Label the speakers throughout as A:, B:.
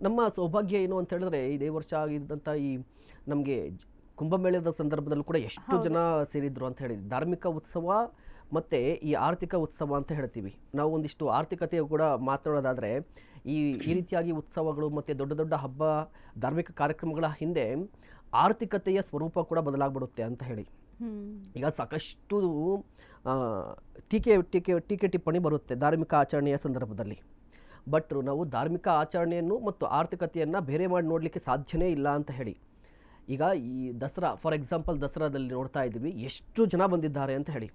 A: ನಮ್ಮ ಸೌಭಾಗ್ಯ ಏನು ಅಂತ ಹೇಳಿದ್ರೆ ಇದೇ ವರ್ಷ ಆಗಿದ್ದಂಥ ಈ ನಮಗೆ ಕುಂಭಮೇಳದ ಸಂದರ್ಭದಲ್ಲೂ ಕೂಡ ಎಷ್ಟು ಜನ ಸೇರಿದ್ರು ಅಂತ ಹೇಳಿ ಧಾರ್ಮಿಕ ಉತ್ಸವ ಮತ್ತು ಈ ಆರ್ಥಿಕ ಉತ್ಸವ ಅಂತ ಹೇಳ್ತೀವಿ. ನಾವು ಒಂದಿಷ್ಟು ಆರ್ಥಿಕತೆಯ ಕೂಡ ಮಾತನಾಡೋದಾದರೆ ಈ ರೀತಿಯಾಗಿ ಉತ್ಸವಗಳು ಮತ್ತು ದೊಡ್ಡ ದೊಡ್ಡ ಹಬ್ಬ ಧಾರ್ಮಿಕ ಕಾರ್ಯಕ್ರಮಗಳ ಹಿಂದೆ ಆರ್ಥಿಕತೆಯ ಸ್ವರೂಪ ಕೂಡ ಬದಲಾಗ್ಬಿಡುತ್ತೆ ಅಂತ ಹೇಳಿ. ಈಗ ಸಾಕಷ್ಟು ಟೀಕೆ ಟಿಪ್ಪಣಿ ಬರುತ್ತೆ ಧಾರ್ಮಿಕ ಆಚರಣೆಯ ಸಂದರ್ಭದಲ್ಲಿ. ಬಟ್ ನಾವು ಧಾರ್ಮಿಕ ಆಚರಣೆಯನ್ನು ಮತ್ತು ಆರ್ಥಿಕತೆಯನ್ನು ಬೇರೆ ಮಾಡಿ ನೋಡಲಿಕ್ಕೆ ಸಾಧ್ಯನೇ ಇಲ್ಲ ಅಂತ ಹೇಳಿ. ಈಗ ಈ ದಸರಾ ಫಾರ್ ಎಕ್ಸಾಂಪಲ್ ದಸರಾದಲ್ಲಿ ನೋಡ್ತಾ ಇದ್ದೀವಿ ಎಷ್ಟು ಜನ ಬಂದಿದ್ದಾರೆ ಅಂತ ಹೇಳಿ.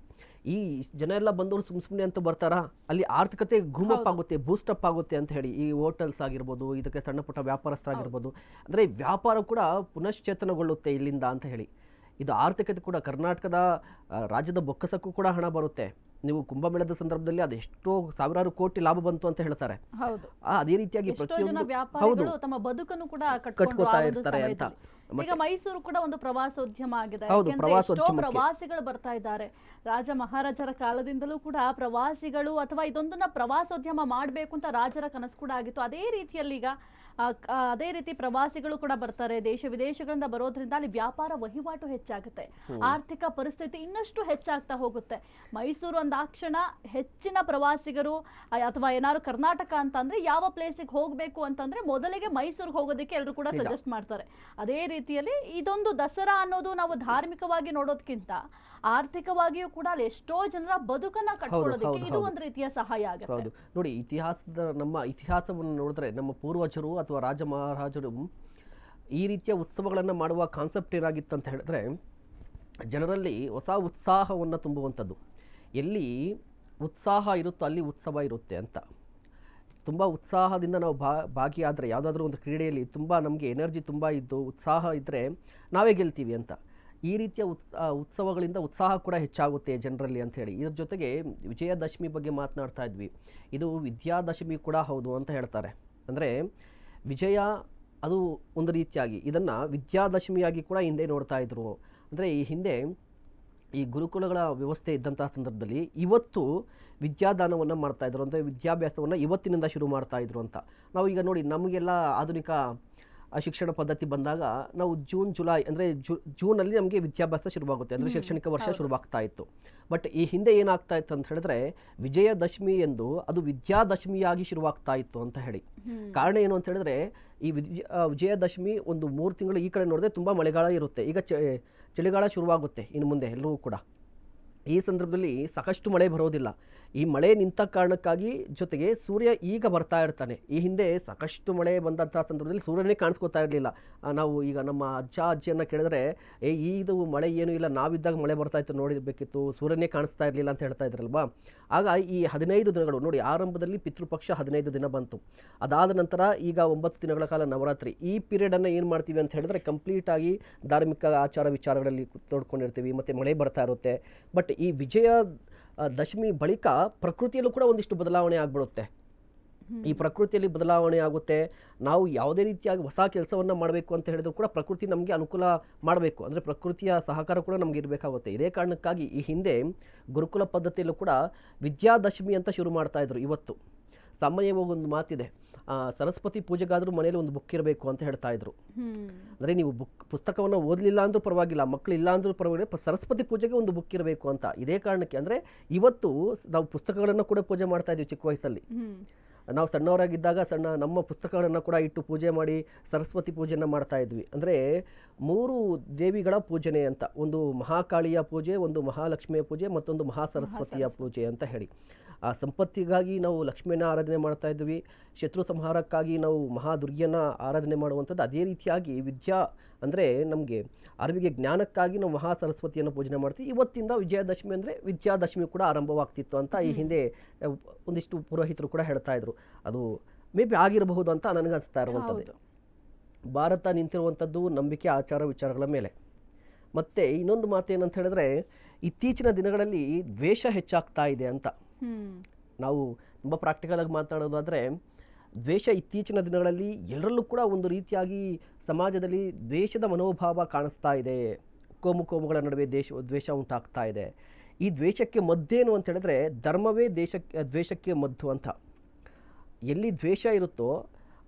A: ಈ ಜನ ಎಲ್ಲ ಬಂದವರು ಸುಮ್ಮನೆ ಅಂತ ಬರ್ತಾರಾ? ಅಲ್ಲಿ ಆರ್ಥಿಕತೆ ಗೂಮಪ್ ಆಗುತ್ತೆ, ಬೂಸ್ಟಪ್ ಆಗುತ್ತೆ ಅಂತ ಹೇಳಿ. ಈ ಹೋಟೆಲ್ಸ್ ಆಗಿರ್ಬೋದು, ಇದಕ್ಕೆ ಸಣ್ಣ ಪುಟ್ಟ ವ್ಯಾಪಾರಸ್ಥರಾಗಿರ್ಬೋದು, ಅಂದರೆ ವ್ಯಾಪಾರ ಕೂಡ ಪುನಶ್ಚೇತನಗೊಳ್ಳುತ್ತೆ ಇಲ್ಲಿಂದ ಅಂತ ಹೇಳಿ. ಇದು ಆರ್ಥಿಕತೆ ಕೂಡ ಕರ್ನಾಟಕದ ರಾಜ್ಯದ ಬೊಕ್ಕಸಕ್ಕೂ ಕೂಡ ಹಣ ಬರುತ್ತೆ. ನೀವು ಕುಂಭಮೇಳದ ಸಂದರ್ಭದಲ್ಲಿ ಅದೆಷ್ಟೋ ಸಾವಿರಾರು ಕೋಟಿ ಲಾಭ ಬಂತು ಅಂತ ಹೇಳ್ತಾರೆ. ಅದೇ ರೀತಿಯಾಗಿ
B: ಪ್ರತಿಯೊಂದು ತಮ್ಮ ಬದುಕನ್ನು ಕೂಡ
A: ಕಟ್ಕೋತಾ ಇರ್ತಾರೆ ಅಂತ.
B: ಈಗ ಮೈಸೂರು ಕೂಡ ಒಂದು ಪ್ರವಾಸೋದ್ಯಮ ಆಗಿದೆ. ಪ್ರವಾಸಿಗಳು ಬರ್ತಾ ಇದ್ದಾರೆ. ರಾಜ ಮಹಾರಾಜರ ಕಾಲದಿಂದಲೂ ಕೂಡ ಪ್ರವಾಸಿಗಳು ಅಥವಾ ಇದೊಂದನ್ನ ಪ್ರವಾಸೋದ್ಯಮ ಮಾಡಬೇಕು ಅಂತ ರಾಜರ ಕನಸು ಕೂಡ ಆಗಿತ್ತು. ಅದೇ ರೀತಿ ಪ್ರವಾಸಿಗಳು ಕೂಡ ಬರ್ತಾರೆ. ದೇಶ ವಿದೇಶಗಳಿಂದ ಬರೋದ್ರಿಂದ ಅಲ್ಲಿ ವ್ಯಾಪಾರ ವಹಿವಾಟು ಹೆಚ್ಚಾಗುತ್ತೆ, ಆರ್ಥಿಕ ಪರಿಸ್ಥಿತಿ ಇನ್ನಷ್ಟು ಹೆಚ್ಚಾಗ್ತಾ ಹೋಗುತ್ತೆ. ಮೈಸೂರು ಅಂದಾಕ್ಷಣ ಹೆಚ್ಚಿನ ಪ್ರವಾಸಿಗರು ಅಥವಾ ಏನಾದ್ರು ಕರ್ನಾಟಕ ಅಂತಂದ್ರೆ ಯಾವ ಪ್ಲೇಸಿಗೆ ಹೋಗ್ಬೇಕು ಅಂತಂದ್ರೆ ಮೊದಲಿಗೆ ಮೈಸೂರಿಗೆ ಹೋಗೋದಕ್ಕೆ ಎಲ್ಲರೂ ಕೂಡ ಸಜೆಸ್ಟ್ ಮಾಡ್ತಾರೆ. ಅದೇ ರೀತಿಯಲ್ಲಿ ಇದೊಂದು ದಸರಾ ಅನ್ನೋದು ನಾವು ಧಾರ್ಮಿಕವಾಗಿ ನೋಡೋದಕ್ಕಿಂತ ಆರ್ಥಿಕವಾಗಿಯೂ ಕೂಡ ಅಲ್ಲಿ ಎಷ್ಟೋ ಜನರ ಬದುಕನ್ನ ಕಟ್ಕೊಳ್ಳೋದಕ್ಕೆ ಇದು ಒಂದು ರೀತಿಯ ಸಹಾಯ ಆಗುತ್ತೆ.
A: ನೋಡಿ, ನಮ್ಮ ಇತಿಹಾಸವನ್ನು ನೋಡಿದ್ರೆ ನಮ್ಮ ಪೂರ್ವಜರು ಅಥವಾ ರಾಜ ಮಹಾರಾಜರು ಈ ರೀತಿಯ ಉತ್ಸವಗಳನ್ನು ಮಾಡುವ ಕಾನ್ಸೆಪ್ಟ್ ಏನಾಗಿತ್ತು ಅಂತ ಹೇಳಿದ್ರೆ ಜನರಲ್ಲಿ ಹೊಸ ಉತ್ಸಾಹವನ್ನು ತುಂಬುವಂಥದ್ದು. ಎಲ್ಲಿ ಉತ್ಸಾಹ ಇರುತ್ತೋ ಅಲ್ಲಿ ಉತ್ಸವ ಇರುತ್ತೆ ಅಂತ. ತುಂಬ ಉತ್ಸಾಹದಿಂದ ನಾವು ಭಾಗಿಯಾದರೆ ಯಾವುದಾದ್ರೂ ಒಂದು ಕ್ರೀಡೆಯಲ್ಲಿ ತುಂಬ ನಮಗೆ ಎನರ್ಜಿ ತುಂಬ ಇದ್ದು ಉತ್ಸಾಹ ಇದ್ದರೆ ನಾವೇ ಗೆಲ್ತೀವಿ ಅಂತ. ಈ ರೀತಿಯ ಉತ್ಸವಗಳಿಂದ ಉತ್ಸಾಹ ಕೂಡ ಹೆಚ್ಚಾಗುತ್ತೆ ಜನರಲ್ಲಿ ಅಂಥೇಳಿ. ಇದ್ರ ಜೊತೆಗೆ ವಿಜಯದಶಮಿ ಬಗ್ಗೆ ಮಾತನಾಡ್ತಾ ಇದ್ವಿ. ಇದು ವಿದ್ಯಾದಶಮಿ ಕೂಡ ಹೌದು ಅಂತ ಹೇಳ್ತಾರೆ. ಅಂದರೆ ವಿಜಯ ಅದು ಒಂದು ರೀತಿಯಾಗಿ ಇದನ್ನು ವಿದ್ಯಾದಶಮಿಯಾಗಿ ಕೂಡ ಹಿಂದೆ ನೋಡ್ತಾ ಇದ್ರು. ಅಂದರೆ ಈ ಹಿಂದೆ ಈ ಗುರುಕುಲಗಳ ವ್ಯವಸ್ಥೆ ಇದ್ದಂತಹ ಸಂದರ್ಭದಲ್ಲಿ ಇವತ್ತು ವಿದ್ಯಾದಾನವನ್ನು ಮಾಡ್ತಾಯಿದ್ರು, ಅಂದರೆ ವಿದ್ಯಾಭ್ಯಾಸವನ್ನು ಇವತ್ತಿನಿಂದ ಶುರು ಮಾಡ್ತಾಯಿದ್ರು ಅಂತ. ನಾವು ಈಗ ನೋಡಿ, ನಮಗೆಲ್ಲ ಆಧುನಿಕ ಶಿಕ್ಷಣ ಪದ್ಧತಿ ಬಂದಾಗ ನಾವು ಜುಲೈ ಅಂದರೆ ಜೂನಲ್ಲಿ ನಮಗೆ ವಿದ್ಯಾಭ್ಯಾಸ ಶುರುವಾಗುತ್ತೆ, ಅಂದರೆ ಶೈಕ್ಷಣಿಕ ವರ್ಷ ಶುರುವಾಗ್ತಾ ಇತ್ತು. ಬಟ್ ಈ ಹಿಂದೆ ಏನಾಗ್ತಾ ಇತ್ತು ಅಂತ ಹೇಳಿದ್ರೆ ವಿಜಯದಶಮಿ ಎಂದು ಅದು ವಿದ್ಯಾದಶಮಿಯಾಗಿ ಶುರುವಾಗ್ತಾ ಇತ್ತು ಅಂತ ಹೇಳಿ. ಕಾರಣ ಏನು ಅಂತ ಹೇಳಿದ್ರೆ ಈ ವಿಜಯದಶಮಿ ಒಂದು 3 ತಿಂಗಳು ಈ ಕಡೆ ನೋಡಿದ್ರೆ ತುಂಬ ಮಳೆಗಾಲ ಇರುತ್ತೆ. ಈಗ ಚಳಿಗಾಲ ಶುರುವಾಗುತ್ತೆ ಇನ್ನು ಮುಂದೆ ಎಲ್ಲರೂ ಕೂಡ. ಈ ಸಂದರ್ಭದಲ್ಲಿ ಸಾಕಷ್ಟು ಮಳೆ ಬರೋದಿಲ್ಲ. ಈ ಮಳೆ ನಿಂತ ಕಾರಣಕ್ಕಾಗಿ ಜೊತೆಗೆ ಸೂರ್ಯ ಈಗ ಬರ್ತಾ ಇರ್ತಾನೆ. ಈ ಹಿಂದೆ ಸಾಕಷ್ಟು ಮಳೆ ಬಂದಂಥ ಸಂದರ್ಭದಲ್ಲಿ ಸೂರ್ಯನೇ ಕಾಣಿಸ್ಕೊತಾ ಇರಲಿಲ್ಲ. ನಾವು ಈಗ ನಮ್ಮ ಅಜ್ಜಿಯನ್ನು ಕೇಳಿದ್ರೆ ಇದು ಮಳೆ ಏನೂ ಇಲ್ಲ, ನಾವಿದ್ದಾಗ ಮಳೆ ಬರ್ತಾ ಇತ್ತು ನೋಡಿರಬೇಕಿತ್ತು, ಸೂರ್ಯನೇ ಕಾಣಿಸ್ತಾ ಇರಲಿಲ್ಲ ಅಂತ ಹೇಳ್ತಾ ಇದ್ರಲ್ವಾ. ಆಗ ಈ 15 ದಿನಗಳು ನೋಡಿ, ಆರಂಭದಲ್ಲಿ ಪಿತೃಪಕ್ಷ 15 ದಿನ ಬಂತು. ಅದಾದ ನಂತರ ಈಗ 9 ದಿನಗಳ ಕಾಲ ನವರಾತ್ರಿ. ಈ ಪೀರಿಯಡನ್ನು ಏನು ಮಾಡ್ತೀವಿ ಅಂತ ಹೇಳಿದ್ರೆ ಕಂಪ್ಲೀಟಾಗಿ ಧಾರ್ಮಿಕ ಆಚಾರ ವಿಚಾರಗಳಲ್ಲಿ ತೋಡ್ಕೊಂಡಿರ್ತೀವಿ ಮತ್ತು ಮಳೆ ಬರ್ತಾ ಇರುತ್ತೆ. ಬಟ್ ಈ ವಿಜಯ ದಶಮಿ ಬಳಿಕ ಪ್ರಕೃತಿಯಲ್ಲೂ ಕೂಡ ಒಂದಿಷ್ಟು ಬದಲಾವಣೆ ಆಗಿಬಿಡುತ್ತೆ. ಈ ಪ್ರಕೃತಿಯಲ್ಲಿ ಬದಲಾವಣೆ ಆಗುತ್ತೆ. ನಾವು ಯಾವುದೇ ರೀತಿಯಾಗಿ ಹೊಸ ಕೆಲಸವನ್ನು ಮಾಡಬೇಕು ಅಂತ ಹೇಳಿದ್ರು ಕೂಡ ಪ್ರಕೃತಿ ನಮಗೆ ಅನುಕೂಲ ಮಾಡಬೇಕು, ಅಂದರೆ ಪ್ರಕೃತಿಯ ಸಹಕಾರ ಕೂಡ ನಮಗೆ ಇರಬೇಕಾಗುತ್ತೆ. ಇದೇ ಕಾರಣಕ್ಕಾಗಿ ಈ ಹಿಂದೆ ಗುರುಕುಲ ಪದ್ಧತಿಯಲ್ಲೂ ಕೂಡ ವಿದ್ಯಾದಶಮಿ ಅಂತ ಶುರು ಮಾಡ್ತಾ ಇದ್ರು. ಇವತ್ತು ಸಾಮಾನ್ಯವಾಗಿ ಒಂದು ಮಾತಿದೆ, ಸರಸ್ವತಿ ಪೂಜೆಗಾದರೂ ಮನೇಲಿ ಒಂದು ಬುಕ್ ಇರಬೇಕು ಅಂತ ಹೇಳ್ತಾ ಇದ್ರು. ಅಂದರೆ ನೀವು ಪುಸ್ತಕವನ್ನು ಓದಲಿಲ್ಲ ಅಂದ್ರೂ ಪರವಾಗಿಲ್ಲ, ಮಕ್ಕಳು ಇಲ್ಲ ಅಂದ್ರೂ ಪರವಾಗಿಲ್ಲ, ಸರಸ್ವತಿ ಪೂಜೆಗೆ ಒಂದು ಬುಕ್ ಇರಬೇಕು ಅಂತ. ಇದೇ ಕಾರಣಕ್ಕೆ ಅಂದರೆ ಇವತ್ತು ನಾವು ಪುಸ್ತಕಗಳನ್ನು ಕೂಡ ಪೂಜೆ ಮಾಡ್ತಾ ಇದ್ದೀವಿ. ಚಿಕ್ಕ ವಯಸ್ಸಲ್ಲಿ ನಾವು ಸಣ್ಣವರಾಗಿದ್ದಾಗ ನಮ್ಮ ಪುಸ್ತಕಗಳನ್ನು ಕೂಡ ಇಟ್ಟು ಪೂಜೆ ಮಾಡಿ ಸರಸ್ವತಿ ಪೂಜೆಯನ್ನು ಮಾಡ್ತಾ ಇದ್ವಿ. ಅಂದರೆ 3 ದೇವಿಗಳ ಪೂಜನೆ ಅಂತ, ಒಂದು ಮಹಾಕಾಳಿಯ ಪೂಜೆ, ಒಂದು ಮಹಾಲಕ್ಷ್ಮಿಯ ಪೂಜೆ, ಮತ್ತೊಂದು ಮಹಾಸರಸ್ವತಿಯ ಪೂಜೆ ಅಂತ ಹೇಳಿ. ಆ ಸಂಪತ್ತಿಗಾಗಿ ನಾವು ಲಕ್ಷ್ಮಿಯನ್ನು ಆರಾಧನೆ ಮಾಡ್ತಾ ಇದ್ವಿ, ಶತ್ರು ಸಂಹಾರಕ್ಕಾಗಿ ನಾವು ಮಹಾದುರ್ಗಿಯನ್ನು ಆರಾಧನೆ ಮಾಡುವಂಥದ್ದು. ಅದೇ ರೀತಿಯಾಗಿ ವಿದ್ಯಾ ಅಂದರೆ ನಮಗೆ ಅರಿವಿಗೆ ಜ್ಞಾನಕ್ಕಾಗಿ ನಾವು ಮಹಾಸರಸ್ವತಿಯನ್ನು ಪೂಜನೆ ಮಾಡ್ತೀವಿ. ಇವತ್ತಿಂದ ವಿಜಯದಶಮಿ ಅಂದರೆ ವಿದ್ಯಾದಶಮಿ ಕೂಡ ಆರಂಭವಾಗ್ತಿತ್ತು ಅಂತ ಈ ಹಿಂದೆ ಒಂದಿಷ್ಟು ಪುರೋಹಿತರು ಕೂಡ ಹೇಳ್ತಾ ಇದ್ರು. ಅದು ಮೇ ಬಿ ಆಗಿರಬಹುದು ಅಂತ ನನಗನ್ನಿಸ್ತಾ ಇರುವಂಥದ್ದು. ಭಾರತ ನಿಂತಿರುವಂಥದ್ದು ನಂಬಿಕೆ ಆಚಾರ ವಿಚಾರಗಳ ಮೇಲೆ. ಮತ್ತು ಇನ್ನೊಂದು ಮಾತೇನಂತ ಹೇಳಿದ್ರೆ ಇತ್ತೀಚಿನ ದಿನಗಳಲ್ಲಿ ದ್ವೇಷ ಹೆಚ್ಚಾಗ್ತಾ ಇದೆ ಅಂತ. ನಾವು ತುಂಬ ಪ್ರಾಕ್ಟಿಕಲ್ ಆಗಿ ಮಾತನಾಡೋದಾದರೆ ದ್ವೇಷ ಇತ್ತೀಚಿನ ದಿನಗಳಲ್ಲಿ ಎಲ್ಲರಲ್ಲೂ ಕೂಡ ಒಂದು ರೀತಿಯಾಗಿ ಸಮಾಜದಲ್ಲಿ ದ್ವೇಷದ ಮನೋಭಾವ ಕಾಣಿಸ್ತಾ ಇದೆ. ಕೋಮುಗಳ ನಡುವೆ ದ್ವೇಷ ಉಂಟಾಗ್ತಾ ಇದೆ. ಈ ದ್ವೇಷಕ್ಕೆ ಮದ್ದೇನು ಅಂತ ಹೇಳಿದ್ರೆ ಧರ್ಮವೇ ದ್ವೇಷಕ್ಕೆ ಮದ್ದು ಅಂತ. ಎಲ್ಲಿ ದ್ವೇಷ ಇರುತ್ತೋ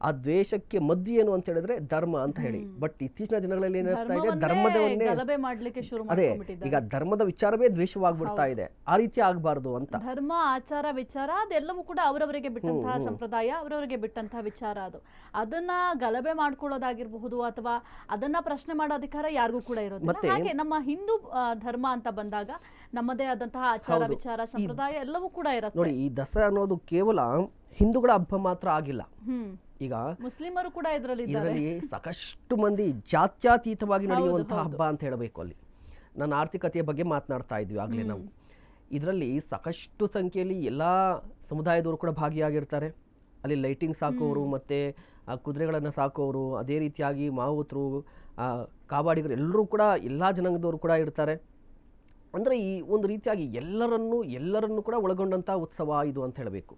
A: ಆ ದ್ವೇಷಕ್ಕೆ ಮದ್ದು ಏನು ಅಂತ ಹೇಳಿದ್ರೆ ಧರ್ಮ ಅಂತ ಹೇಳಿ. ಬಟ್ ಇತ್ತೀಚಿನ ದಿನಗಳಲ್ಲಿ ಏನಾಗ್ತಾ ಇದೆ, ಧರ್ಮದವನ್ನೇ
B: ಗಲಭೆ ಮಾಡ್ಲಿಕ್ಕೆ ಶುರು
A: ಅದೇ
B: ಮಾಡ್ಕೊಂಡ್ಬಿಟ್ಟಿದ್ದಾರೆ.
A: ಈಗ ಧರ್ಮದ ವಿಚಾರವೇ ದ್ವೇಷವಾಗ್ಬಿಡ್ತಾ ಇದೆ. ಆ ರೀತಿ ಆಗಬಾರ್ದು ಅಂತ.
B: ಧರ್ಮ, ಆಚಾರ, ವಿಚಾರ ಅದೆಲ್ಲವೂ ಕೂಡ ಅವರವರಿಗೆ ಬಿಟ್ಟಂತಹ ಸಂಪ್ರದಾಯ, ಅವರವರಿಗೆ ಬಿಟ್ಟಂತಹ ವಿಚಾರ. ಅದನ್ನ ಗಲಭೆ ಮಾಡ್ಕೊಳ್ಳೋದಾಗಿರಬಹುದು ಅಥವಾ ಅದನ್ನ ಪ್ರಶ್ನೆ ಮಾಡೋ ಅಧಿಕಾರ ಯಾರಿಗೂ ಕೂಡ ಇರೋದಿಲ್ಲ. ಹಾಗೆ ನಮ್ಮ ಹಿಂದೂ ಧರ್ಮ ಅಂತ ಬಂದಾಗ ನಮ್ಮದೇ ಆದಂತಹ ಆಚಾರ, ವಿಚಾರ, ಸಂಪ್ರದಾಯ ಎಲ್ಲವೂ ಕೂಡ ಇರುತ್ತೆ.
A: ನೋಡಿ, ಈ ದಸರಾ ಅನ್ನೋದು ಕೇವಲ ಹಿಂದೂಗಳ ಹಬ್ಬ ಮಾತ್ರ ಆಗಿಲ್ಲ. ಈಗ
B: ಮುಸ್ಲಿಮರು ಕೂಡ ಇದರಲ್ಲಿ
A: ಸಾಕಷ್ಟು ಮಂದಿ ಜಾತ್ಯತೀತವಾಗಿ ನಡೆಯುವಂತಹ ಹಬ್ಬ ಅಂತ ಹೇಳಬೇಕು. ಅಲ್ಲಿ ನನ್ನ ಆರ್ಥಿಕತೆಯ ಬಗ್ಗೆ ಮಾತನಾಡ್ತಾ ಇದ್ವಿ ಆಗಲೇ ನಾವು. ಇದರಲ್ಲಿ ಸಾಕಷ್ಟು ಸಂಖ್ಯೆಯಲ್ಲಿ ಎಲ್ಲ ಸಮುದಾಯದವರು ಕೂಡ ಭಾಗಿಯಾಗಿರ್ತಾರೆ. ಅಲ್ಲಿ ಲೈಟಿಂಗ್ಸ್ ಹಾಕೋರು, ಮತ್ತು ಕುದುರೆಗಳನ್ನು ಸಾಕೋರು, ಅದೇ ರೀತಿಯಾಗಿ ಮಾವುತರು, ಕಾವಾಡಿಗರು ಎಲ್ಲರೂ ಕೂಡ ಎಲ್ಲ ಜನಾಂಗದವರು ಕೂಡ ಇರ್ತಾರೆ. ಅಂದರೆ ಈ ಒಂದು ರೀತಿಯಾಗಿ ಎಲ್ಲರನ್ನು ಕೂಡ ಒಳಗೊಂಡಂಥ ಉತ್ಸವ ಇದು ಅಂತ ಹೇಳಬೇಕು.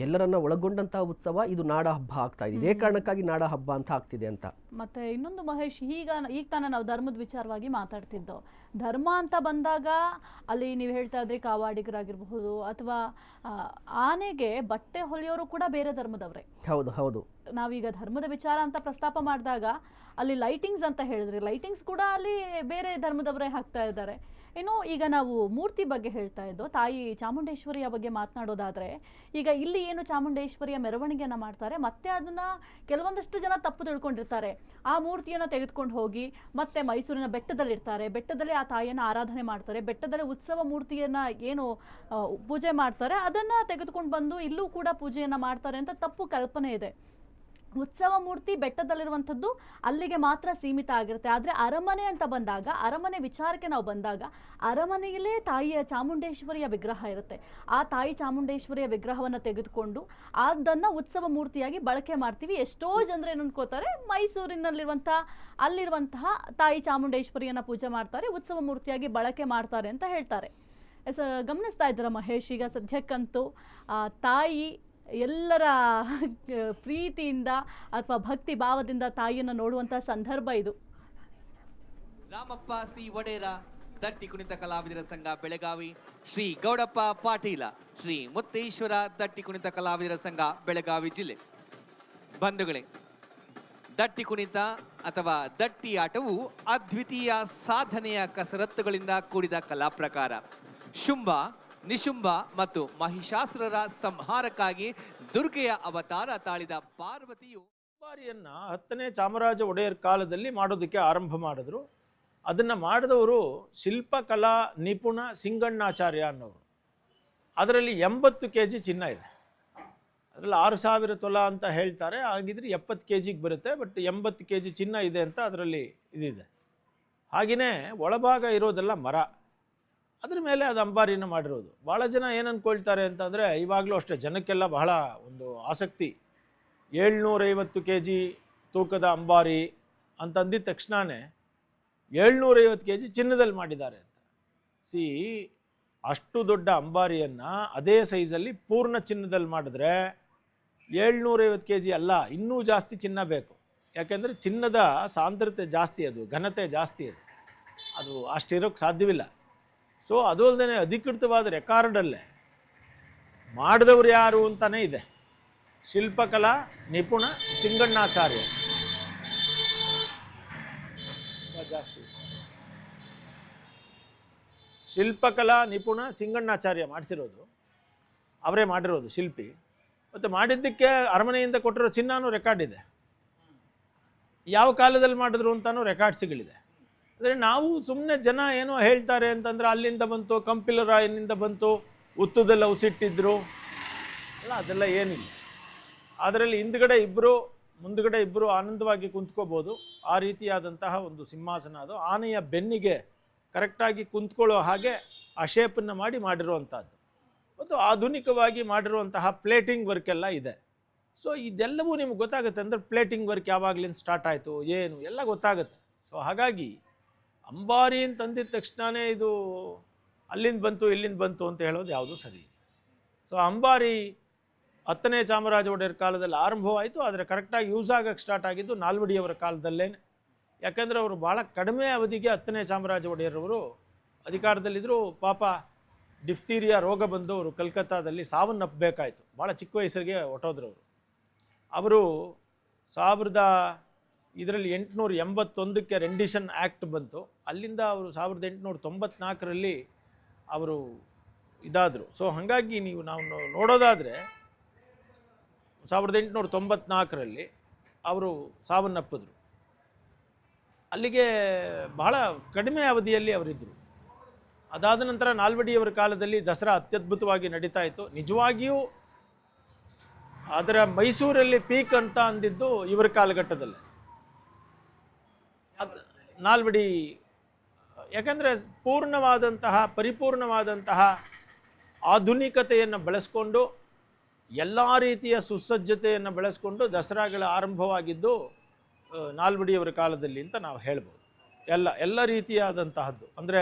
A: ಎಲ್ಲರನ್ನ ಒಳಗೊಂಡಂತಹ ಉತ್ಸವ ಇದು ನಾಡ ಹಬ್ಬ ಆಗ್ತಾ ಇದೆ. ಇದೇ ಕಾರಣಕ್ಕಾಗಿ ನಾಡ ಹಬ್ಬ ಅಂತ ಆಗ್ತಿದೆ ಅಂತ.
B: ಮತ್ತೆ ಇನ್ನೊಂದು ಮಹೇಶ್, ಈಗ ತಾನೇ ನಾವು ಧರ್ಮದ ವಿಚಾರವಾಗಿ ಮಾತಾಡ್ತಿದ್ದೋ. ಧರ್ಮ ಅಂತ ಬಂದಾಗ ಅಲ್ಲಿ ನೀವು ಹೇಳ್ತಾ ಇದ್ರಿ ಕಾವಾಡಿಗರಾಗಿರ್ಬಹುದು ಅಥವಾ ಆನೆಗೆ ಬಟ್ಟೆ ಹೊಲಿಯೋರು ಕೂಡ ಬೇರೆ ಧರ್ಮದವ್ರೆ.
A: ಹೌದು ಹೌದು.
B: ನಾವೀಗ ಧರ್ಮದ ವಿಚಾರ ಅಂತ ಪ್ರಸ್ತಾಪ ಮಾಡಿದಾಗ ಅಲ್ಲಿ ಲೈಟಿಂಗ್ಸ್ ಅಂತ ಹೇಳಿದ್ರಿ, ಲೈಟಿಂಗ್ಸ್ ಕೂಡ ಅಲ್ಲಿ ಬೇರೆ ಧರ್ಮದವರೇ ಹಾಕ್ತಾ ಇದ್ದಾರೆ. ಇನ್ನು ಈಗ ನಾವು ಮೂರ್ತಿ ಬಗ್ಗೆ ಹೇಳ್ತಾ ಇದ್ದೋ, ತಾಯಿ ಚಾಮುಂಡೇಶ್ವರಿಯ ಬಗ್ಗೆ ಮಾತನಾಡೋದಾದ್ರೆ, ಈಗ ಇಲ್ಲಿ ಏನು ಚಾಮುಂಡೇಶ್ವರಿಯ ಮೆರವಣಿಗೆಯನ್ನ ಮಾಡ್ತಾರೆ, ಮತ್ತೆ ಅದನ್ನ ಕೆಲವೊಂದಷ್ಟು ಜನ ತಪ್ಪು ತಿಳ್ಕೊಂಡಿರ್ತಾರೆ. ಆ ಮೂರ್ತಿಯನ್ನು ತೆಗೆದುಕೊಂಡು ಹೋಗಿ ಮತ್ತೆ ಮೈಸೂರಿನ ಬೆಟ್ಟದಲ್ಲಿರ್ತಾರೆ, ಬೆಟ್ಟದಲ್ಲಿ ಆ ತಾಯಿಯನ್ನು ಆರಾಧನೆ ಮಾಡ್ತಾರೆ, ಬೆಟ್ಟದಲ್ಲಿ ಉತ್ಸವ ಮೂರ್ತಿಯನ್ನ ಏನು ಪೂಜೆ ಮಾಡ್ತಾರೆ ಅದನ್ನ ತೆಗೆದುಕೊಂಡು ಬಂದು ಇಲ್ಲೂ ಕೂಡ ಪೂಜೆಯನ್ನ ಮಾಡ್ತಾರೆ ಅಂತ ತಪ್ಪು ಕಲ್ಪನೆ ಇದೆ. ಉತ್ಸವ ಮೂರ್ತಿ ಬೆಟ್ಟದಲ್ಲಿರುವಂಥದ್ದು ಅಲ್ಲಿಗೆ ಮಾತ್ರ ಸೀಮಿತ ಆಗಿರುತ್ತೆ. ಆದರೆ ಅರಮನೆ ಅಂತ ಬಂದಾಗ, ಅರಮನೆ ವಿಚಾರಕ್ಕೆ ನಾವು ಬಂದಾಗ, ಅರಮನೆಯಲ್ಲೇ ತಾಯಿಯ ಚಾಮುಂಡೇಶ್ವರಿಯ ವಿಗ್ರಹ ಇರುತ್ತೆ. ಆ ತಾಯಿ ಚಾಮುಂಡೇಶ್ವರಿಯ ವಿಗ್ರಹವನ್ನು ತೆಗೆದುಕೊಂಡು ಅದನ್ನು ಉತ್ಸವ ಮೂರ್ತಿಯಾಗಿ ಬಳಕೆ ಮಾಡ್ತೀವಿ. ಎಷ್ಟೋ ಜನರು ಏನು ಅನ್ಕೋತಾರೆ, ಅಲ್ಲಿರುವಂತಹ ತಾಯಿ ಚಾಮುಂಡೇಶ್ವರಿಯನ್ನು ಪೂಜೆ ಮಾಡ್ತಾರೆ, ಉತ್ಸವ ಮೂರ್ತಿಯಾಗಿ ಬಳಕೆ ಮಾಡ್ತಾರೆ ಅಂತ ಹೇಳ್ತಾರೆ. ಗಮನಿಸ್ತಾ ಇದ್ದೀರಾ ಮಹೇಶ್? ಈಗ ಸದ್ಯಕ್ಕಂತೂ ತಾಯಿ ಎಲ್ಲರ ಪ್ರೀತಿಯಿಂದ ಅಥವಾ ಭಕ್ತಿ ಭಾವದಿಂದ ತಾಯಿಯನ್ನು ನೋಡುವಂತಹ ಸಂದರ್ಭ ಇದು.
C: ರಾಮಪ್ಪ ಸಿ ವಡೇರ, ದಟ್ಟಿ ಕುಣಿತ ಕಲಾವಿದರ ಸಂಘ ಬೆಳಗಾವಿ, ಶ್ರೀ ಗೌಡಪ್ಪ ಪಾಟೀಲ, ಶ್ರೀ ಮುತ್ತೇಶ್ವರ ದಟ್ಟಿ ಕುಣಿತ ಕಲಾವಿದರ ಸಂಘ ಬೆಳಗಾವಿ ಜಿಲ್ಲೆ. ಬಂಧುಗಳೇ, ದಟ್ಟಿ ಕುಣಿತ ಅಥವಾ ದಟ್ಟಿ ಆಟವು ಅದ್ವಿತೀಯ ಸಾಧನೆಯ ಕಸರತ್ತುಗಳಿಂದ ಕೂಡಿದ ಕಲಾ ಪ್ರಕಾರ. ಶುಂಭ, ನಿಶುಂಭ ಮತ್ತು ಮಹಿಷಾಸುರರ ಸಂಹಾರಕ್ಕಾಗಿ ದುರ್ಗೆಯ ಅವತಾರ ತಾಳಿದ ಪಾರ್ವತಿಯು
D: ಅಂಬಾರಿಯನ್ನ 10ನೇ ಚಾಮರಾಜ ಒಡೆಯರ್ ಕಾಲದಲ್ಲಿ ಮಾಡೋದಕ್ಕೆ ಆರಂಭ ಮಾಡಿದ್ರು. ಅದನ್ನ ಮಾಡಿದವರು ಶಿಲ್ಪಕಲಾ ನಿಪುಣ ಸಿಂಗಣ್ಣಾಚಾರ್ಯ ಅನ್ನೋರು. ಅದರಲ್ಲಿ 80 kg ಚಿನ್ನ ಇದೆ. ಅದರಲ್ಲಿ 6000 ತೊಲ ಅಂತ ಹೇಳ್ತಾರೆ, ಹಾಗಿದ್ರೆ 70 kgಗೆ ಬರುತ್ತೆ. ಬಟ್ 80 kg ಚಿನ್ನ ಇದೆ ಅಂತ ಅದರಲ್ಲಿ ಇದಿದೆ. ಹಾಗೆಯೇ ಒಳಭಾಗ ಇರೋದೆಲ್ಲ ಮರ, ಅದ್ರ ಮೇಲೆ ಅದು ಅಂಬಾರಿನ ಮಾಡಿರೋದು. ಭಾಳ ಜನ ಏನು ಅಂದ್ಕೊಳ್ತಾರೆ ಅಂತಂದರೆ, ಇವಾಗಲೂ ಅಷ್ಟೇ ಜನಕ್ಕೆಲ್ಲ ಬಹಳ ಒಂದು ಆಸಕ್ತಿ. 750 kg ತೂಕದ ಅಂಬಾರಿ ಅಂತಂದಿದ ತಕ್ಷಣವೇ 750 kg ಚಿನ್ನದಲ್ಲಿ ಮಾಡಿದ್ದಾರೆ ಅಂತ. ಅಷ್ಟು ದೊಡ್ಡ ಅಂಬಾರಿಯನ್ನು ಅದೇ ಸೈಜಲ್ಲಿ ಪೂರ್ಣ ಚಿನ್ನದಲ್ಲಿ ಮಾಡಿದ್ರೆ 750 kg ಅಲ್ಲ, ಇನ್ನೂ ಜಾಸ್ತಿ ಚಿನ್ನ ಬೇಕು. ಯಾಕೆಂದರೆ ಚಿನ್ನದ ಸಾಂದ್ರತೆ ಜಾಸ್ತಿ, ಅದು ಘನತೆ ಜಾಸ್ತಿ, ಅದು ಅಷ್ಟಿರೋಕ್ಕೆ ಸಾಧ್ಯವಿಲ್ಲ. ಸೊ ಅದು ಅಲ್ಲದೆ ಅಧಿಕೃತವಾದ ರೆಕಾರ್ಡಲ್ಲೇ ಮಾಡಿದವರು ಯಾರು ಅಂತಾನೆ ಇದೆ, ಶಿಲ್ಪಕಲಾ ನಿಪುಣ ಸಿಂಗಣ್ಣಾಚಾರ್ಯ. ಜಾಸ್ತಿ ಶಿಲ್ಪಕಲಾ ನಿಪುಣ ಸಿಂಗಣ್ಣಾಚಾರ್ಯ ಮಾಡಿಸಿರೋದು, ಅವರೇ ಮಾಡಿರೋದು ಶಿಲ್ಪಿ. ಮತ್ತು ಮಾಡಿದ್ದಕ್ಕೆ ಅರಮನೆಯಿಂದ ಕೊಟ್ಟಿರೋ ಚಿನ್ನನೂ ರೆಕಾರ್ಡ್ ಇದೆ, ಯಾವ ಕಾಲದಲ್ಲಿ ಮಾಡಿದ್ರು ಅಂತಾನೂ ರೆಕಾರ್ಡ್ಸ್ಗಳಿದೆ. ಅಂದರೆ ನಾವು ಸುಮ್ಮನೆ ಜನ ಏನೋ ಹೇಳ್ತಾರೆ ಅಂತಂದ್ರೆ, ಅಲ್ಲಿಂದ ಬಂತು, ಕಂಪಿಲರಾಯನಿಂದ ಬಂತು, ಉತ್ತುದೆಲ್ಲ ಉಸಿಟ್ಟಿದ್ರು ಅಲ್ಲ, ಅದೆಲ್ಲ ಏನಿಲ್ಲ. ಅದರಲ್ಲಿ ಹಿಂದ್ಗಡೆ ಇಬ್ಬರು ಮುಂದ್ಗಡೆ ಇಬ್ಬರು ಆನಂದವಾಗಿ ಕುಂತ್ಕೋಬೋದು. ಆ ರೀತಿಯಾದಂತಹ ಒಂದು ಸಿಂಹಾಸನ ಅದು. ಆನೆಯ ಬೆನ್ನಿಗೆ ಕರೆಕ್ಟಾಗಿ ಕುಂತ್ಕೊಳ್ಳೋ ಹಾಗೆ ಆ ಶೇಪನ್ನು ಮಾಡಿರುವಂಥದ್ದು. ಮತ್ತು ಆಧುನಿಕವಾಗಿ ಮಾಡಿರುವಂತಹ ಪ್ಲೇಟಿಂಗ್ ವರ್ಕ್ ಎಲ್ಲ ಇದೆ. ಸೊ ಇದೆಲ್ಲವೂ ನಿಮ್ಗೆ ಗೊತ್ತಾಗುತ್ತೆ. ಅಂದರೆ ಪ್ಲೇಟಿಂಗ್ ವರ್ಕ್ ಯಾವಾಗಲಿಂದ ಸ್ಟಾರ್ಟ್ ಆಯಿತು ಏನು ಎಲ್ಲ ಗೊತ್ತಾಗುತ್ತೆ. ಸೊ ಹಾಗಾಗಿ ಅಂಬಾರಿ ಅಂತಂದಿದ ತಕ್ಷಣವೇ ಇದು ಅಲ್ಲಿಂದ ಬಂತು ಇಲ್ಲಿಂದ ಬಂತು ಅಂತ ಹೇಳೋದು ಯಾವುದೂ ಸರಿ. ಸೊ ಅಂಬಾರಿ 10ನೇ ಚಾಮರಾಜ ಒಡೆಯರ್ ಕಾಲದಲ್ಲಿ ಆರಂಭವಾಯಿತು, ಆದರೆ ಕರೆಕ್ಟಾಗಿ ಯೂಸ್ ಆಗಕ್ಕೆ ಸ್ಟಾರ್ಟ್ ಆಗಿದ್ದು ನಾಲ್ವಡಿಯವರ ಕಾಲದಲ್ಲೇ. ಯಾಕೆಂದರೆ ಅವರು ಭಾಳ ಕಡಿಮೆ ಅವಧಿಗೆ 10ನೇ ಚಾಮರಾಜ ಒಡೆಯರವರು ಅಧಿಕಾರದಲ್ಲಿದ್ದರು. ಪಾಪ ಡಿಫ್ತೀರಿಯಾ ರೋಗ ಬಂದು ಅವರು ಕಲ್ಕತ್ತಾದಲ್ಲಿ ಸಾವನ್ನಪ್ಪಬೇಕಾಯಿತು. ಭಾಳ ಚಿಕ್ಕ ವಯಸ್ಸಿಗೆ ಹೊಟ್ಟೋದ್ರು ಅವರು. ಅವರು 1881ಕ್ಕೆ ರೆಂಡಿಷನ್ ಆ್ಯಕ್ಟ್ ಬಂತು. ಅಲ್ಲಿಂದ ಅವರು 1894ರಲ್ಲಿ ಅವರು ಇದಾದರು. ಸೊ ಹಾಗಾಗಿ ನಾವು ನೋಡೋದಾದರೆ 1894ರಲ್ಲಿ ಅವರು ಸಾವನ್ನಪ್ಪಿದ್ರು. ಅಲ್ಲಿಗೆ ಬಹಳ ಕಡಿಮೆ ಅವಧಿಯಲ್ಲಿ ಅವರಿದ್ದರು. ಅದಾದ ನಂತರ ನಾಲ್ವಡಿಯವರ ಕಾಲದಲ್ಲಿ ದಸರಾ ಅತ್ಯದ್ಭುತವಾಗಿ ನಡೀತಾ ಇತ್ತು. ನಿಜವಾಗಿಯೂ ಅದರ ಮೈಸೂರಲ್ಲಿ ಪೀಕ್ ಅಂತ ಅಂದಿದ್ದು ಇವರ ಕಾಲಘಟ್ಟದಲ್ಲಿ ನಾಲ್ವಡಿ. ಯಾಕಂದರೆ ಪರಿಪೂರ್ಣವಾದಂತಹ ಆಧುನಿಕತೆಯನ್ನು ಬೆಳೆಸ್ಕೊಂಡು ಎಲ್ಲ ರೀತಿಯ ಸುಸಜ್ಜತೆಯನ್ನು ಬೆಳೆಸ್ಕೊಂಡು ದಸರಾಗಳ ಆರಂಭವಾಗಿದ್ದು ನಾಲ್ವಡಿಯವರ ಕಾಲದಲ್ಲಿ ಅಂತ ನಾವು ಹೇಳ್ಬೋದು. ಎಲ್ಲ ರೀತಿಯಾದಂತಹದ್ದು ಅಂದರೆ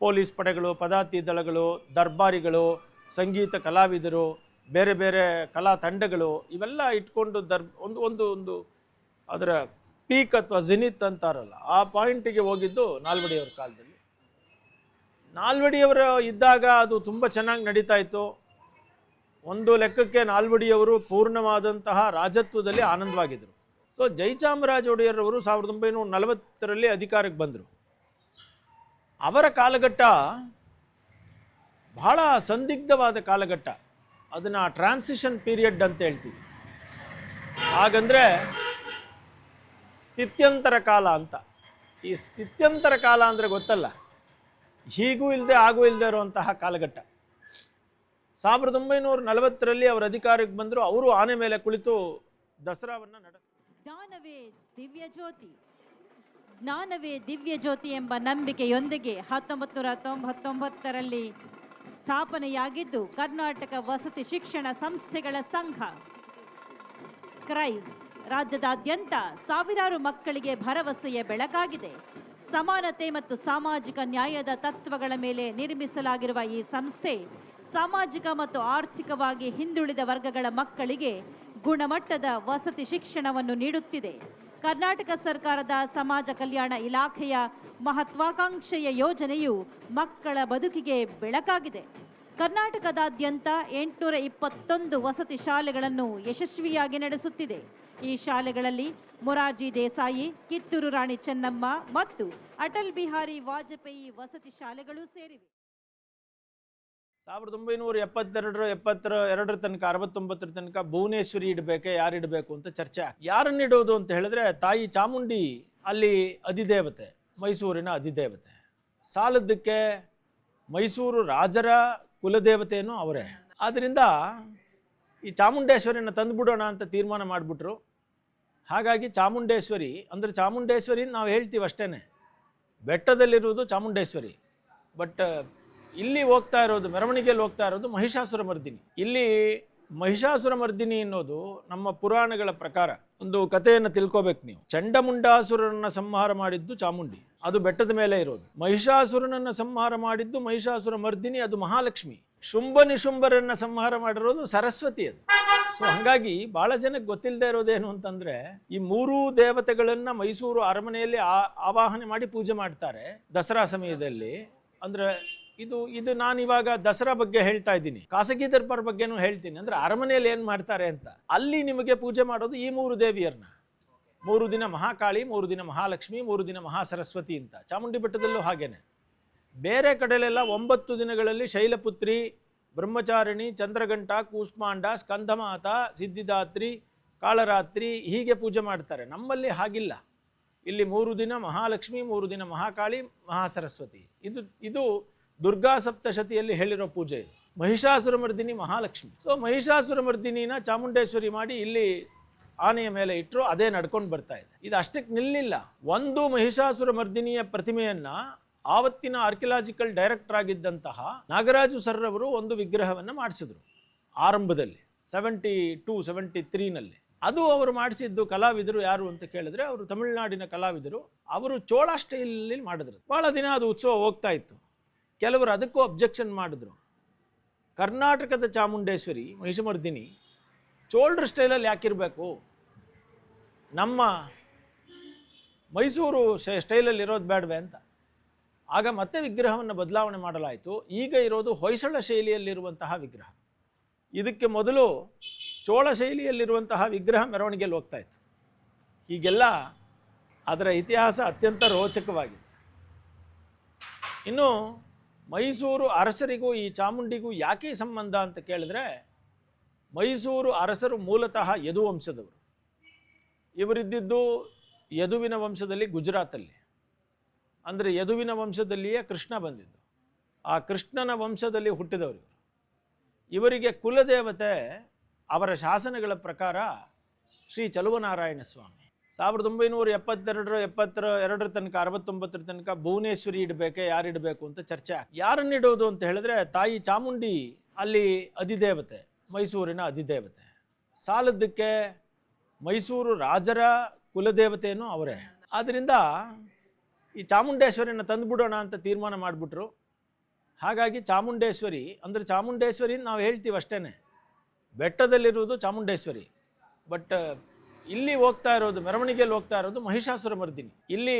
D: ಪೊಲೀಸ್ ಪಡೆಗಳು, ಪದಾತಿ ದಳಗಳು, ದರ್ಬಾರಿಗಳು, ಸಂಗೀತ ಕಲಾವಿದರು, ಬೇರೆ ಬೇರೆ ಕಲಾ ತಂಡಗಳು ಇವೆಲ್ಲ ಇಟ್ಕೊಂಡು ಒಂದು ಅದರ ಪೀಕ್ ಅಥವಾ ಜಿನಿತ್ ಅಂತಾರಲ್ಲ, ಆ ಪಾಯಿಂಟಿಗೆ ಹೋಗಿದ್ದು ನಾಲ್ವಡಿಯವರ ಕಾಲದಲ್ಲಿ. ನಾಲ್ವಡಿಯವರ ಇದ್ದಾಗ ಅದು ತುಂಬ ಚೆನ್ನಾಗಿ ನಡೀತಾ ಇತ್ತು. ಒಂದು ಲೆಕ್ಕಕ್ಕೆ ನಾಲ್ವಡಿಯವರು ಪೂರ್ಣವಾದಂತಹ ರಾಜತ್ವದಲ್ಲಿ ಆನಂದವಾಗಿದ್ದರು. ಸೊ ಜಯಚಾಮರಾಜ ಒಡೆಯರವರು 1940ರಲ್ಲಿ ಅಧಿಕಾರಕ್ಕೆ ಬಂದರು. ಅವರ ಕಾಲಘಟ್ಟ ಬಹಳ ಸಂದಿಗ್ಧವಾದ ಕಾಲಘಟ್ಟ. ಅದನ್ನು ಟ್ರಾನ್ಸಿಷನ್ ಪೀರಿಯಡ್ ಅಂತ ಹೇಳ್ತೀವಿ. ಹಾಗಂದರೆ ಸ್ಥಿತ್ಯಂತರ ಕಾಲ ಅಂತ. ಈ ಸ್ಥಿತ್ಯಂತರ ಕಾಲ ಅಂದರೆ ಗೊತ್ತಲ್ಲ, ಹೀಗೂ ಇಲ್ಲದೆ ಹಾಗೂ ಇಲ್ಲದೆ ಇರುವಂತಹ ಕಾಲಘಟ್ಟ. 1940ರಲ್ಲಿ ಅವರು ಅಧಿಕಾರಕ್ಕೆ ಬಂದರು. ಅವರು ಆನೆ ಮೇಲೆ ಕುಳಿತು ದಸರಾವನ್ನು
E: ಜ್ಞಾನವೇ ದಿವ್ಯ ಜ್ಯೋತಿ, ಜ್ಞಾನವೇ ದಿವ್ಯ ಜ್ಯೋತಿ ಎಂಬ ನಂಬಿಕೆಯೊಂದಿಗೆ 1999ರಲ್ಲಿ ಸ್ಥಾಪನೆಯಾಗಿದ್ದು ಕರ್ನಾಟಕ ವಸತಿ ಶಿಕ್ಷಣ ಸಂಸ್ಥೆಗಳ ಸಂಘ ಕ್ರೈಸ್ ರಾಜ್ಯದಾದ್ಯಂತ ಸಾವಿರಾರು ಮಕ್ಕಳಿಗೆ ಭರವಸೆಯ ಬೆಳಕಾಗಿದೆ. ಸಮಾನತೆ ಮತ್ತು ಸಾಮಾಜಿಕ ನ್ಯಾಯದ ತತ್ವಗಳ ಮೇಲೆ ನಿರ್ಮಿಸಲಾಗಿರುವ ಈ ಸಂಸ್ಥೆ ಸಾಮಾಜಿಕ ಮತ್ತು ಆರ್ಥಿಕವಾಗಿ ಹಿಂದುಳಿದ ವರ್ಗಗಳ ಮಕ್ಕಳಿಗೆ ಗುಣಮಟ್ಟದ ವಸತಿ ಶಿಕ್ಷಣವನ್ನು ನೀಡುತ್ತಿದೆ. ಕರ್ನಾಟಕ ಸರ್ಕಾರದ ಸಮಾಜ ಕಲ್ಯಾಣ ಇಲಾಖೆಯ ಮಹತ್ವಾಕಾಂಕ್ಷೆಯ ಯೋಜನೆಯು ಮಕ್ಕಳ ಬದುಕಿಗೆ ಬೆಳಕಾಗಿದೆ. ಕರ್ನಾಟಕದಾದ್ಯಂತ 821 ವಸತಿ ಶಾಲೆಗಳನ್ನು ಯಶಸ್ವಿಯಾಗಿ ನಡೆಸುತ್ತಿದೆ. ಈ ಶಾಲೆಗಳಲ್ಲಿ ಮೊರಾರ್ಜಿ ದೇಸಾಯಿ, ಕಿತ್ತೂರು ರಾಣಿ ಚೆನ್ನಮ್ಮ ಮತ್ತು ಅಟಲ್ ಬಿಹಾರಿ ವಾಜಪೇಯಿ ವಸತಿ ಶಾಲೆಗಳು ಸೇರಿವೆ.
D: 1972 ತನಕ 69 ತನಕ ಭುವನೇಶ್ವರಿ ಇಡಬೇಕೆ, ಯಾರು ಇಡಬೇಕು ಅಂತ ಚರ್ಚೆ. ಯಾರನ್ನಿಡೋದು ಅಂತ ಹೇಳಿದ್ರೆ ತಾಯಿ ಚಾಮುಂಡಿ ಅಲ್ಲಿ ಅಧಿದೇವತೆ, ಮೈಸೂರಿನ ಅಧಿದೇವತೆ. ಸಾಲದ್ದಕ್ಕೆ ಮೈಸೂರು ರಾಜರ ಕುಲದೇವತೆಯೂ ಅವರೇ. ಆದ್ದರಿಂದ ಈ ಚಾಮುಂಡೇಶ್ವರಿನ ತಂದುಬಿಡೋಣ ಅಂತ ತೀರ್ಮಾನ ಮಾಡಿಬಿಟ್ರು. ಹಾಗಾಗಿ ಚಾಮುಂಡೇಶ್ವರಿ ಅಂದರೆ ಚಾಮುಂಡೇಶ್ವರಿ ನಾವು ಹೇಳ್ತೀವಿ ಅಷ್ಟೇ, ಬೆಟ್ಟದಲ್ಲಿರುವುದು ಚಾಮುಂಡೇಶ್ವರಿ. ಬಟ್ ಇಲ್ಲಿ ಹೋಗ್ತಾ ಇರೋದು, ಮೆರವಣಿಗೆಯಲ್ಲಿ ಹೋಗ್ತಾ ಇರೋದು ಮಹಿಷಾಸುರ ಮರ್ದಿನಿ. ಇಲ್ಲಿ ಮಹಿಷಾಸುರ ಮರ್ದಿನಿ ಅನ್ನೋದು ನಮ್ಮ ಪುರಾಣಗಳ ಪ್ರಕಾರ ಒಂದು ಕಥೆಯನ್ನು ತಿಳ್ಕೋಬೇಕು ನೀವು. ಚಂಡಮುಂಡಾಸುರನನ್ನ ಸಂಹಾರ ಮಾಡಿದ್ದು ಚಾಮುಂಡಿ, ಅದು ಬೆಟ್ಟದ ಮೇಲೆ ಇರೋದು. ಮಹಿಷಾಸುರನನ್ನ ಸಂಹಾರ ಮಾಡಿದ್ದು ಮಹಿಷಾಸುರ ಮರ್ದಿನಿ, ಅದು ಮಹಾಲಕ್ಷ್ಮಿ. ಶುಂಭ ನಿಶುಂಭರನ್ನ ಸಂಹಾರ ಮಾಡಿರೋದು ಸರಸ್ವತಿ ಅದು. ಸೊ ಹಾಗಾಗಿ ಬಹಳ ಜನಕ್ಕೆ ಗೊತ್ತಿಲ್ಲದೆ ಇರೋದೇನು ಅಂತಂದ್ರೆ, ಈ ಮೂರೂ ದೇವತೆಗಳನ್ನ ಮೈಸೂರು ಅರಮನೆಯಲ್ಲಿ ಆವಾಹನೆ ಮಾಡಿ ಪೂಜೆ ಮಾಡ್ತಾರೆ ದಸರಾ ಸಮಯದಲ್ಲಿ. ಅಂದ್ರೆ ಇದು ನಾನು ಇವಾಗ ದಸರಾ ಬಗ್ಗೆ ಹೇಳ್ತಾ ಇದ್ದೀನಿ, ಖಾಸಗಿ ದರ್ಬಾರ್ ಬಗ್ಗೆನೂ ಹೇಳ್ತೀನಿ. ಅಂದ್ರೆ ಅರಮನೆಯಲ್ಲಿ ಏನ್ ಮಾಡ್ತಾರೆ ಅಂತ, ಅಲ್ಲಿ ನಿಮಗೆ ಪೂಜೆ ಮಾಡೋದು ಈ ಮೂರು ದೇವಿಯರನ್ನ. 3 ದಿನ ಮಹಾಕಾಳಿ, 3 ದಿನ ಮಹಾಲಕ್ಷ್ಮಿ, 3 ದಿನ ಮಹಾಸರಸ್ವತಿ ಅಂತ. ಚಾಮುಂಡಿ ಬೆಟ್ಟದಲ್ಲೂ ಹಾಗೇನೆ. ಬೇರೆ ಕಡೆಲೆಲ್ಲ 9 ದಿನಗಳಲ್ಲಿ ಶೈಲಪುತ್ರಿ, ಬ್ರಹ್ಮಚಾರಿಣಿ, ಚಂದ್ರಘಂಟ, ಕೂಷ್ಮಾಂಡ, ಸ್ಕಂದಮಾತ, ಸಿದ್ಧಿದಾತ್ರಿ, ಕಾಳರಾತ್ರಿ ಹೀಗೆ ಪೂಜೆ ಮಾಡ್ತಾರೆ. ನಮ್ಮಲ್ಲಿ ಹಾಗಿಲ್ಲ. ಇಲ್ಲಿ 3 ದಿನ ಮಹಾಲಕ್ಷ್ಮಿ, 3 ದಿನ ಮಹಾಕಾಳಿ, ಮಹಾಸರಸ್ವತಿ. ಇದು ದುರ್ಗಾ ಸಪ್ತಶತಿಯಲ್ಲಿ ಹೇಳಿರೋ ಪೂಜೆ ಇದು. ಮಹಿಷಾಸುರ ಮರ್ದಿನಿ ಮಹಾಲಕ್ಷ್ಮಿ. ಸೊ ಮಹಿಷಾಸುರ ಮರ್ದಿನಿನ ಚಾಮುಂಡೇಶ್ವರಿ ಮಾಡಿ ಇಲ್ಲಿ ಆನೆಯ ಮೇಲೆ ಇಟ್ಟರು, ಅದೇ ನಡ್ಕೊಂಡು ಬರ್ತಾ ಇದೆ. ಇದು ಅಷ್ಟಕ್ಕೆ ನಿಲ್ಲಿಲ್ಲ. ಒಂದು ಮಹಿಷಾಸುರ ಮರ್ದಿನಿಯ ಪ್ರತಿಮೆಯನ್ನ ಆವತ್ತಿನ ಆರ್ಕಿಯಾಲಜಿಕಲ್ ಡೈರೆಕ್ಟರ್ ಆಗಿದ್ದಂತಹ ನಾಗರಾಜು ಸರ್ ಅವರು ಒಂದು ವಿಗ್ರಹವನ್ನು ಮಾಡಿಸಿದ್ರು ಆರಂಭದಲ್ಲಿ 72-73ನಲ್ಲಿ. ಅದು ಅವರು ಮಾಡಿಸಿದ್ದು ಕಲಾವಿದರು ಯಾರು ಅಂತ ಕೇಳಿದ್ರೆ ಅವರು ತಮಿಳುನಾಡಿನ ಕಲಾವಿದರು. ಅವರು ಚೋಳ ಸ್ಟೈಲಲ್ಲಿ ಮಾಡಿದ್ರು. ಬಹಳ ದಿನ ಅದು ಉತ್ಸವ ಹೋಗ್ತಾ ಇತ್ತು. ಕೆಲವರು ಅದಕ್ಕೂ ಅಬ್ಜೆಕ್ಷನ್ ಮಾಡಿದ್ರು. ಕರ್ನಾಟಕದ ಚಾಮುಂಡೇಶ್ವರಿ ಮಹಿಷಮರ್ದಿನಿ ಚೋಳರ ಸ್ಟೈಲಲ್ಲಿ ಯಾಕಿರಬೇಕು, ನಮ್ಮ ಮೈಸೂರು ಸ್ಟೈಲಲ್ಲಿ ಇರೋದು ಬೇಡವೆ ಅಂತ. ಆಗ ಮತ್ತೆ ವಿಗ್ರಹವನ್ನು ಬದಲಾವಣೆ ಮಾಡಲಾಯಿತು. ಈಗ ಇರೋದು ಹೊಯ್ಸಳ ಶೈಲಿಯಲ್ಲಿರುವಂತಹ ವಿಗ್ರಹ. ಇದಕ್ಕೆ ಮೊದಲು ಚೋಳ ಶೈಲಿಯಲ್ಲಿರುವಂತಹ ವಿಗ್ರಹ ಮೆರವಣಿಗೆಯಲ್ಲಿ ಹೋಗ್ತಾ ಇತ್ತು. ಹೀಗೆಲ್ಲ ಅದರ ಇತಿಹಾಸ ಅತ್ಯಂತ ರೋಚಕವಾಗಿದೆ. ಇನ್ನು ಮೈಸೂರು ಅರಸರಿಗೂ ಈ ಚಾಮುಂಡಿಗೂ ಯಾಕೆ ಸಂಬಂಧ ಅಂತ ಕೇಳಿದ್ರೆ, ಮೈಸೂರು ಅರಸರು ಮೂಲತಃ ಯದು ವಂಶದವರು. ಇವರಿದ್ದಿದ್ದು ಯದುವಿನ ವಂಶದಲ್ಲಿ, ಗುಜರಾತಲ್ಲಿ. ಅಂದರೆ ಯದುವಿನ ವಂಶದಲ್ಲಿಯೇ ಕೃಷ್ಣ ಬಂದಿದ್ದು. ಆ ಕೃಷ್ಣನ ವಂಶದಲ್ಲಿ ಹುಟ್ಟಿದವರು ಇವರಿಗೆ ಕುಲದೇವತೆ ಅವರ ಶಾಸನಗಳ ಪ್ರಕಾರ ಶ್ರೀ ಚಲುವನಾರಾಯಣ ಸ್ವಾಮಿ. 1972 ತನಕ 69 ತನಕ ಭುವನೇಶ್ವರಿ ಇಡಬೇಕೆ, ಯಾರಿಡಬೇಕು ಅಂತ ಚರ್ಚೆ ಆಗಿ, ಯಾರನ್ನಿಡೋದು ಅಂತ ಹೇಳಿದ್ರೆ ತಾಯಿ ಚಾಮುಂಡಿ ಅಲ್ಲಿ ಅಧಿದೇವತೆ, ಮೈಸೂರಿನ ಅಧಿದೇವತೆ. ಸಾಲದ್ದಕ್ಕೆ ಮೈಸೂರು ರಾಜರ ಕುಲದೇವತೆಯೂ ಅವರೇ. ಆದ್ದರಿಂದ ಈ ಚಾಮುಂಡೇಶ್ವರಿನ ತಂದುಬಿಡೋಣ ಅಂತ ತೀರ್ಮಾನ ಮಾಡಿಬಿಟ್ರು. ಹಾಗಾಗಿ ಚಾಮುಂಡೇಶ್ವರಿ ಅಂದರೆ ಚಾಮುಂಡೇಶ್ವರಿ ನಾವು ಹೇಳ್ತೀವಿ ಅಷ್ಟೇ, ಬೆಟ್ಟದಲ್ಲಿರುವುದು ಚಾಮುಂಡೇಶ್ವರಿ. ಬಟ್ ಇಲ್ಲಿ ಹೋಗ್ತಾ ಇರೋದು, ಮೆರವಣಿಗೆಯಲ್ಲಿ ಹೋಗ್ತಾ ಇರೋದು ಮಹಿಷಾಸುರ ಮರ್ದಿನಿ. ಇಲ್ಲಿ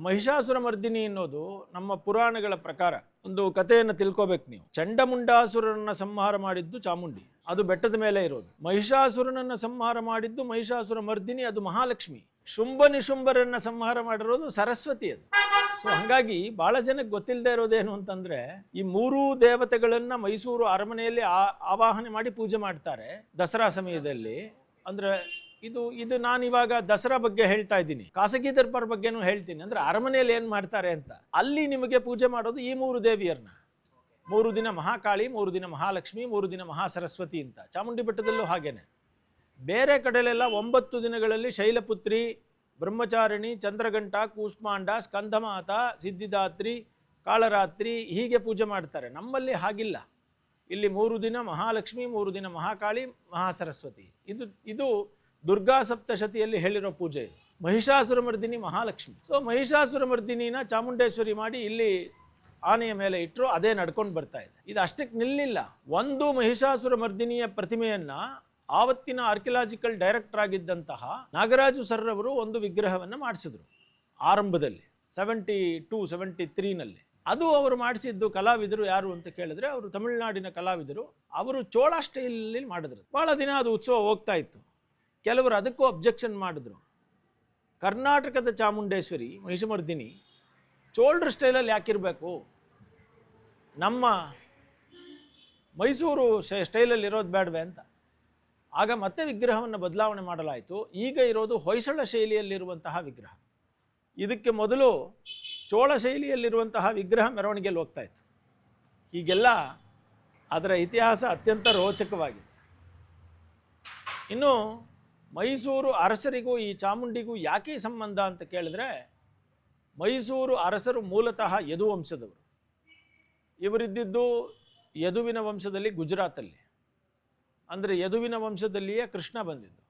D: ಮಹಿಷಾಸುರ ಮರ್ದಿನಿ ಅನ್ನೋದು ನಮ್ಮ ಪುರಾಣಗಳ ಪ್ರಕಾರ ಒಂದು ಕಥೆಯನ್ನು ತಿಳ್ಕೋಬೇಕು ನೀವು. ಚಂಡಮುಂಡಾಸುರನನ್ನ ಸಂಹಾರ ಮಾಡಿದ್ದು ಚಾಮುಂಡಿ, ಅದು ಬೆಟ್ಟದ ಮೇಲೆ ಇರೋದು. ಮಹಿಷಾಸುರನನ್ನ ಸಂಹಾರ ಮಾಡಿದ್ದು ಮಹಿಷಾಸುರ ಮರ್ದಿನಿ, ಅದು ಮಹಾಲಕ್ಷ್ಮಿ. ಶುಂಭ ನಿಶುಂಭರನ್ನ ಸಂಹಾರ ಮಾಡಿರೋದು ಸರಸ್ವತಿ. ಅದು ಸೊ ಹಾಗಾಗಿ ಬಹಳ ಜನಕ್ಕೆ ಗೊತ್ತಿಲ್ಲದೆ ಇರೋದೇನು ಅಂತಂದ್ರೆ, ಈ ಮೂರೂ ದೇವತೆಗಳನ್ನ ಮೈಸೂರು ಅರಮನೆಯಲ್ಲಿ ಆವಾಹನೆ ಮಾಡಿ ಪೂಜೆ ಮಾಡ್ತಾರೆ ದಸರಾ ಸಮಯದಲ್ಲಿ. ಅಂದ್ರೆ ಇದು ನಾನು ಇವಾಗ ದಸರಾ ಬಗ್ಗೆ ಹೇಳ್ತಾ ಇದ್ದೀನಿ, ಖಾಸಗಿ ದರ್ಬಾರ್ ಬಗ್ಗೆನೂ ಹೇಳ್ತೀನಿ. ಅಂದ್ರೆ ಅರಮನೆಯಲ್ಲಿ ಏನ್ ಮಾಡ್ತಾರೆ ಅಂತ, ಅಲ್ಲಿ ನಿಮಗೆ ಪೂಜೆ ಮಾಡೋದು ಈ ಮೂರು ದೇವಿಯರನ್ನ. 3 ದಿನ ಮಹಾಕಾಳಿ, 3 ದಿನ ಮಹಾಲಕ್ಷ್ಮಿ, 3 ದಿನ ಮಹಾಸರಸ್ವತಿ ಅಂತ. ಚಾಮುಂಡಿ ಬೆಟ್ಟದಲ್ಲೂ ಹಾಗೇನೆ. ಬೇರೆ ಕಡೆಲೆಲ್ಲ 9 ದಿನಗಳಲ್ಲಿ ಶೈಲಪುತ್ರಿ, ಬ್ರಹ್ಮಚಾರಿಣಿ, ಚಂದ್ರಘಂಟ, ಕೂಷ್ಮಾಂಡ, ಸ್ಕಂದಮಾತ, ಸಿದ್ಧಿದಾತ್ರಿ, ಕಾಳರಾತ್ರಿ ಹೀಗೆ ಪೂಜೆ ಮಾಡ್ತಾರೆ. ನಮ್ಮಲ್ಲಿ ಹಾಗಿಲ್ಲ. ಇಲ್ಲಿ 3 ದಿನ ಮಹಾಲಕ್ಷ್ಮಿ, 3 ದಿನ ಮಹಾಕಾಳಿ, ಮಹಾಸರಸ್ವತಿ. ಇದು ದುರ್ಗಾ ಸಪ್ತಶತಿಯಲ್ಲಿ ಹೇಳಿರೋ ಪೂಜೆ. ಮಹಿಷಾಸುರ ಮರ್ದಿನಿ ಮಹಾಲಕ್ಷ್ಮಿ. ಸೊ ಮಹಿಷಾಸುರ ಮರ್ದಿನಿನ ಚಾಮುಂಡೇಶ್ವರಿ ಮಾಡಿ ಇಲ್ಲಿ ಆನೆಯ ಮೇಲೆ ಇಟ್ಟರು, ಅದೇ ನಡ್ಕೊಂಡು ಬರ್ತಾ ಇದೆ. ಇದು ಅಷ್ಟಕ್ಕೆ ನಿಲ್ಲಿಲ್ಲ. ಒಂದು ಮಹಿಷಾಸುರ ಮರ್ದಿನಿಯ ಪ್ರತಿಮೆಯನ್ನ ಆವತ್ತಿನ ಆರ್ಕಿಯಾಲಜಿಕಲ್ ಡೈರೆಕ್ಟರ್ ಆಗಿದ್ದಂತಹ ನಾಗರಾಜು ಸರ್ ಅವರು ಒಂದು ವಿಗ್ರಹವನ್ನು ಮಾಡಿಸಿದ್ರು ಆರಂಭದಲ್ಲಿ 72-73ನಲ್ಲಿ. ಅದು ಅವರು ಮಾಡಿಸಿದ್ದು ಕಲಾವಿದರು ಯಾರು ಅಂತ ಕೇಳಿದ್ರೆ, ಅವರು ತಮಿಳುನಾಡಿನ ಕಲಾವಿದರು. ಅವರು ಚೋಳ ಸ್ಟೈಲಲ್ಲಿ ಮಾಡಿದ್ರು. ಬಹಳ ದಿನ ಅದು ಉತ್ಸವ ಹೋಗ್ತಾ ಇತ್ತು. ಕೆಲವರು ಅದಕ್ಕೂ ಅಬ್ಜೆಕ್ಷನ್ ಮಾಡಿದ್ರು. ಕರ್ನಾಟಕದ ಚಾಮುಂಡೇಶ್ವರಿ ಮಹಿಷಮರ್ದಿನಿ ಚೋಳರ ಸ್ಟೈಲಲ್ಲಿ ಯಾಕಿರಬೇಕು, ನಮ್ಮ ಮೈಸೂರು ಸ್ಟೈಲಲ್ಲಿ ಇರೋದು ಬೇಡವೆ ಅಂತ. ಆಗ ಮತ್ತೆ ವಿಗ್ರಹವನ್ನು ಬದಲಾವಣೆ ಮಾಡಲಾಯಿತು. ಈಗ ಇರೋದು ಹೊಯ್ಸಳ ಶೈಲಿಯಲ್ಲಿರುವಂತಹ ವಿಗ್ರಹ. ಇದಕ್ಕೆ ಮೊದಲು ಚೋಳ ಶೈಲಿಯಲ್ಲಿರುವಂತಹ ವಿಗ್ರಹ ಮೆರವಣಿಗೆಯಲ್ಲಿ ಹೋಗ್ತಾ ಇತ್ತು. ಹೀಗೆಲ್ಲ ಅದರ ಇತಿಹಾಸ ಅತ್ಯಂತ ರೋಚಕವಾಗಿದೆ. ಇನ್ನು ಮೈಸೂರು ಅರಸರಿಗೂ ಈ ಚಾಮುಂಡಿಗೂ ಯಾಕೆ ಸಂಬಂಧ ಅಂತ ಕೇಳಿದ್ರೆ, ಮೈಸೂರು ಅರಸರು ಮೂಲತಃ ಯದು ವಂಶದವರು. ಇವರಿದ್ದಿದ್ದು ಯದುವಿನ ವಂಶದಲ್ಲಿ, ಗುಜರಾತಲ್ಲಿ. ಅಂದರೆ ಯದುವಿನ ವಂಶದಲ್ಲಿಯೇ ಕೃಷ್ಣ ಬಂದಿದ್ದು.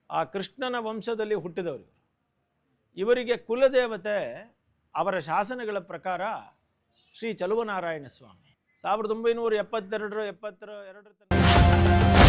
D: ಆ ಕೃಷ್ಣನ ವಂಶದಲ್ಲಿ ಹುಟ್ಟಿದವರು ಇವರಿಗೆ ಕುಲದೇವತೆ ಅವರ ಶಾಸನಗಳ ಪ್ರಕಾರ ಶ್ರೀ ಚಲುವನಾರಾಯಣ ಸ್ವಾಮಿ. 1972 ತನಕ